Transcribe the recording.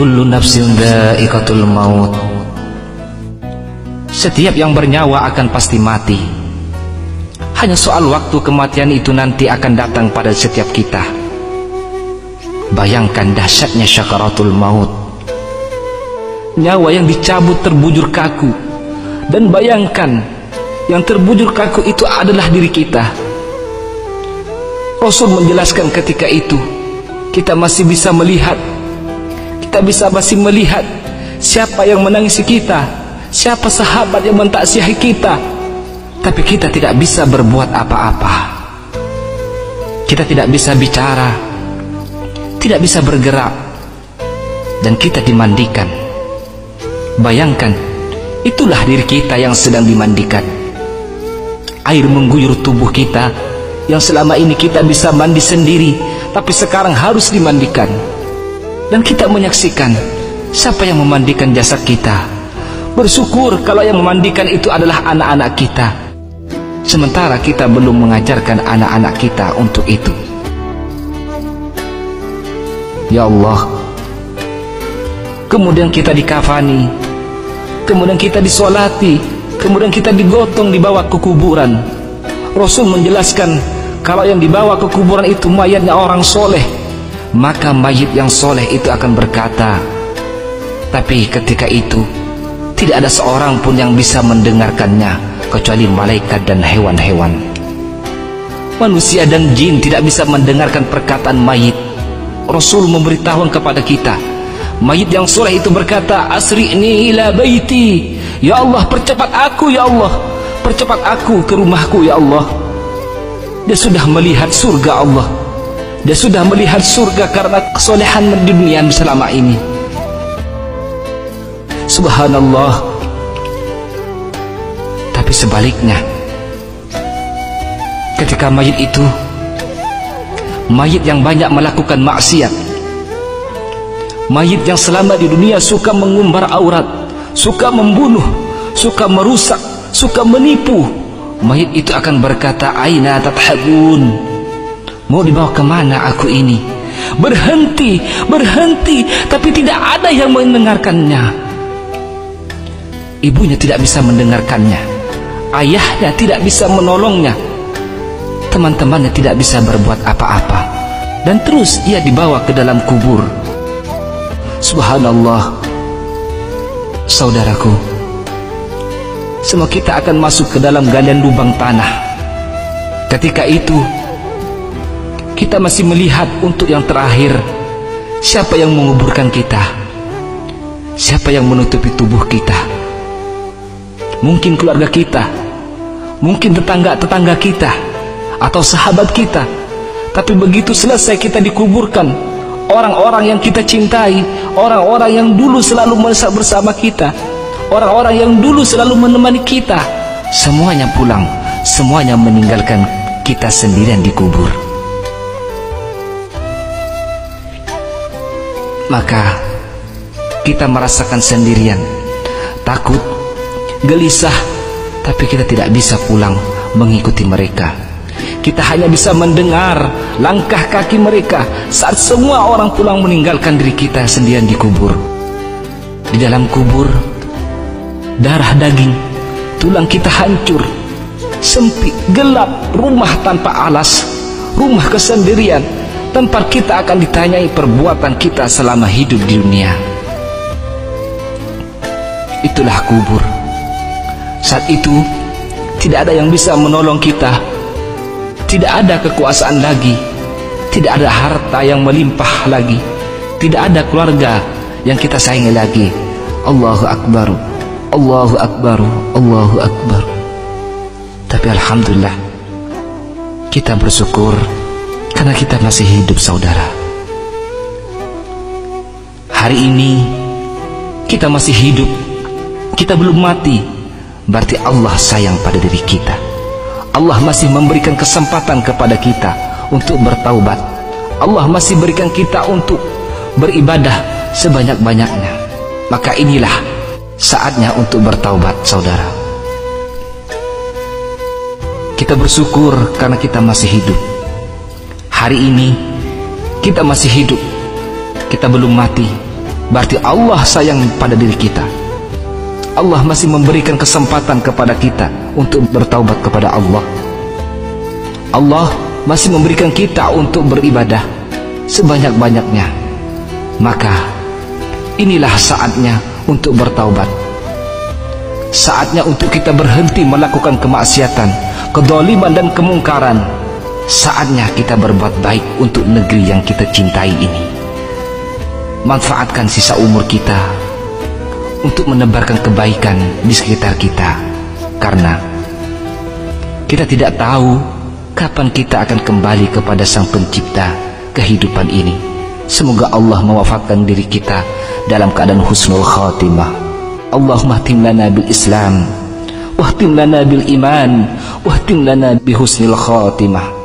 Kullu nafsin dha'iqatul maut. Setiap yang bernyawa akan pasti mati. Hanya soal waktu kematian itu nanti akan datang pada setiap kita. Bayangkan dahsyatnya syakaratul maut. Nyawa yang dicabut terbujur kaku. Dan bayangkan yang terbujur kaku itu adalah diri kita. Rasul menjelaskan ketika itu kita masih bisa melihat, kita masih melihat siapa yang menangisi kita, siapa sahabat yang mentaksihi kita, tapi kita tidak bisa berbuat apa-apa. Kita tidak bisa bicara, tidak bisa bergerak, dan kita dimandikan. Bayangkan, itulah diri kita yang sedang dimandikan. Air mengguyur tubuh kita yang selama ini kita bisa mandi sendiri, tapi sekarang harus dimandikan. Dan kita menyaksikan siapa yang memandikan jasad kita. Bersyukur kalau yang memandikan itu adalah anak-anak kita, sementara kita belum mengajarkan anak-anak kita untuk itu. Ya Allah, kemudian kita dikafani, kemudian kita disolati, kemudian kita digotong dibawa ke kuburan. Rasul menjelaskan kalau yang dibawa ke kuburan itu mayatnya orang soleh, maka mayit yang soleh itu akan berkata, tapi ketika itu tidak ada seorang pun yang bisa mendengarkannya kecuali malaikat dan hewan-hewan. Manusia dan jin tidak bisa mendengarkan perkataan mayit. Rasul memberitahu kepada kita, mayit yang soleh itu berkata, asri'ni ila baiti, ya Allah percepat aku, ya Allah percepat aku ke rumahku, ya Allah. Dia sudah melihat surga Allah, dia sudah melihat surga karena kesolehan di dunia selama ini. Subhanallah. Tapi sebaliknya, ketika mayit itu, mayit yang banyak melakukan maksiat, mayit yang selama di dunia suka mengumbar aurat, suka membunuh, suka merusak, suka menipu, mayit itu akan berkata, aina tadhhabun, mau dibawa kemana aku ini? Berhenti, berhenti, tapi tidak ada yang mendengarkannya. Ibunya tidak bisa mendengarkannya, ayahnya tidak bisa menolongnya, teman-temannya tidak bisa berbuat apa-apa, dan terus ia dibawa ke dalam kubur. Subhanallah. Saudaraku, semua kita akan masuk ke dalam galian lubang tanah. Ketika itu kita masih melihat untuk yang terakhir, siapa yang menguburkan kita, siapa yang menutupi tubuh kita. Mungkin keluarga kita, mungkin tetangga-tetangga kita, atau sahabat kita. Tapi begitu selesai kita dikuburkan, orang-orang yang kita cintai, orang-orang yang dulu selalu bersama kita, orang-orang yang dulu selalu menemani kita, semuanya pulang, semuanya meninggalkan kita sendirian di kubur. Maka kita merasakan sendirian, takut, gelisah, tapi kita tidak bisa pulang mengikuti mereka. Kita hanya bisa mendengar langkah kaki mereka saat semua orang pulang meninggalkan diri kita sendirian di kubur. Di dalam kubur, darah daging, tulang kita hancur, sempit, gelap, rumah tanpa alas, rumah kesendirian, tempat kita akan ditanyai perbuatan kita selama hidup di dunia. Itulah kubur. Saat itu tidak ada yang bisa menolong kita, tidak ada kekuasaan lagi, tidak ada harta yang melimpah lagi, tidak ada keluarga yang kita sayangi lagi. Allahu Akbar, Allahu Akbar, Allahu Akbar. Tapi alhamdulillah, kita bersyukur karena kita masih hidup, saudara. Hari ini kita masih hidup, kita belum mati. Berarti Allah sayang pada diri kita. Allah masih memberikan kesempatan kepada kita untuk bertaubat. Allah masih berikan kita untuk beribadah sebanyak-banyaknya. Maka inilah saatnya untuk bertaubat, saudara. Kita bersyukur karena kita masih hidup. Hari ini kita masih hidup, kita belum mati. berarti Allah sayang pada diri kita. Allah masih memberikan kesempatan kepada kita untuk bertaubat kepada Allah. Allah masih memberikan kita untuk beribadah sebanyak-banyaknya. Maka inilah saatnya untuk bertaubat. Saatnya untuk kita berhenti melakukan kemaksiatan, kedzaliman dan kemungkaran. Saatnya kita berbuat baik untuk negeri yang kita cintai ini. Manfaatkan sisa umur kita untuk menebarkan kebaikan di sekitar kita, karena kita tidak tahu kapan kita akan kembali kepada Sang Pencipta kehidupan ini. Semoga Allah mewafatkan diri kita dalam keadaan husnul khatimah. Allahumma khtim lana bil Islam, wahtim lana bil iman, wahtim lana bi husnil khatimah.